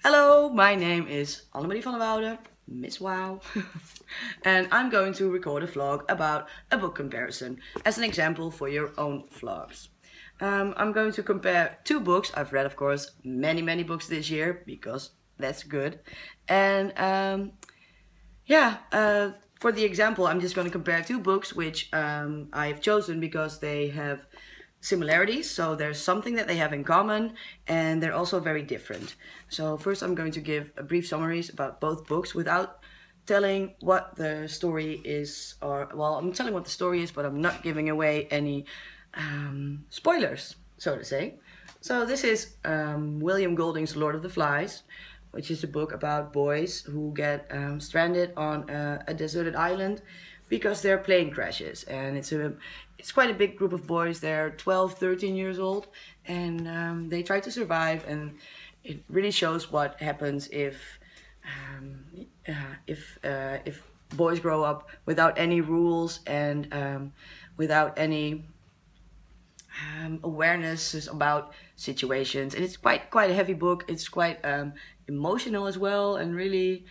Hello, my name is Annemarie van der Woude, Miss WOU, and I'm going to record a vlog about a book comparison as an example for your own vlogs. I'm going to compare two books. I've read, of course, many books this year because that's good. And for the example, I'm just going to compare two books which I've chosen because they have similarities, so there's something that they have in common, and they're also very different. So first I'm going to give a brief summaries about both books without telling what the story is, I'm telling what the story is, but I'm not giving away any spoilers, so to say. So this is William Golding's Lord of the Flies, which is a book about boys who get stranded on a deserted island because their plane crashes, and it's quite a big group of boys. They're 12, 13 years old, and they try to survive, and it really shows what happens if boys grow up without any rules and without any awarenesses about situations. And it's quite a heavy book. It's quite emotional as well, and really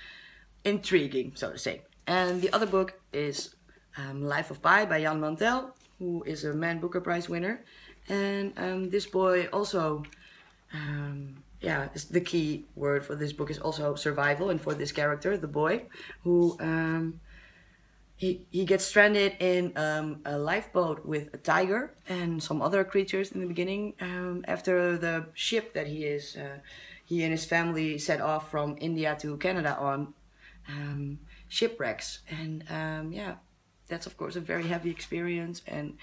intriguing, so to say. And the other book is Life of Pi by Jan Mantel, who is a Man Booker Prize winner. And this boy also, the key word for this book is also survival, and for this character, the boy, who he gets stranded in a lifeboat with a tiger and some other creatures in the beginning, after the ship that he and his family set off from India to Canada on shipwrecks. And that's of course a very heavy experience, and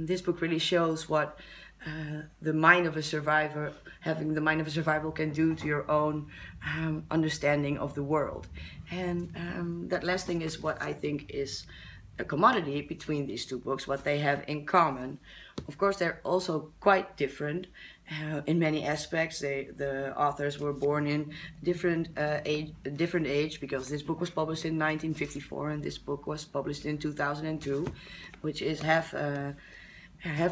this book really shows what the mind of a survivor, having the mind of a survival, can do to your own understanding of the world. And that last thing is what I think is a commodity between these two books, what they have in common. Of course, they're also quite different in many aspects. The authors were born in different age, because this book was published in 1954 and this book was published in 2002, which is half a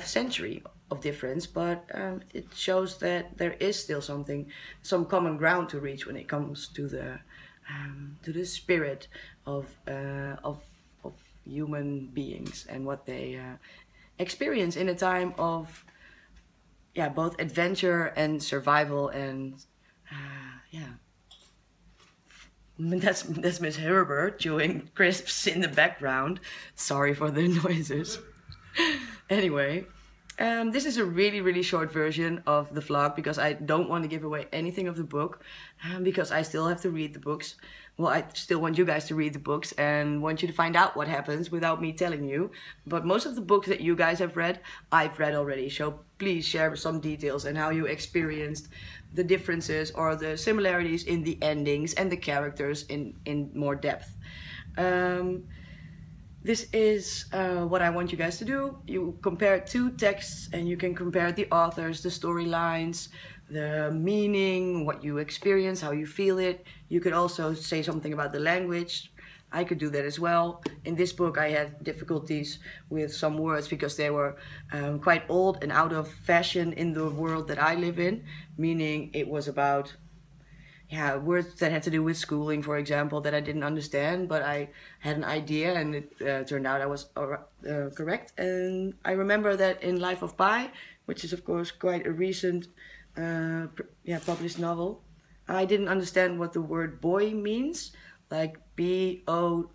century of difference. But it shows that there is still some common ground to reach when it comes to the spirit of human beings and what they experience in a time of both adventure and survival. And that's Miss Herbert chewing crisps in the background. Sorry for the noises. Anyway, this is a really short version of the vlog because I don't want to give away anything of the book, because I still have to read the books. Well, I still want you guys to read the books and want you to find out what happens without me telling you. But most of the books that you guys have read, I've read already. So please share some details and how you experienced the differences or the similarities in the endings and the characters in more depth. This is what I want you guys to do. You compare two texts and you can compare the authors, the storylines, the meaning, what you experience, how you feel it. You could also say something about the language. I could do that as well. In this book I had difficulties with some words because they were quite old and out of fashion in the world that I live in, meaning it was about words that had to do with schooling, for example, that I didn't understand, but I had an idea, and it turned out I was correct. And I remember that in Life of Pi, which is of course quite a recent published novel, I didn't understand what the word boy means, like B-O-U-Y,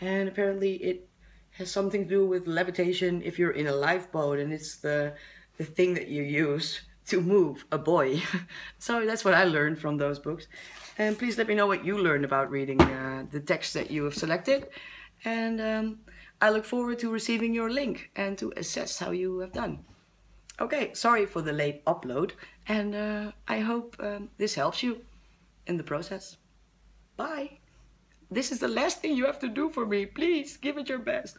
and apparently it has something to do with levitation if you're in a lifeboat, and it's the thing that you use to move a boy. So that's what I learned from those books. And please let me know what you learned about reading the text that you have selected. And I look forward to receiving your link and to assess how you have done. Okay, sorry for the late upload, and I hope this helps you in the process. Bye! This is the last thing you have to do for me. Please, give it your best.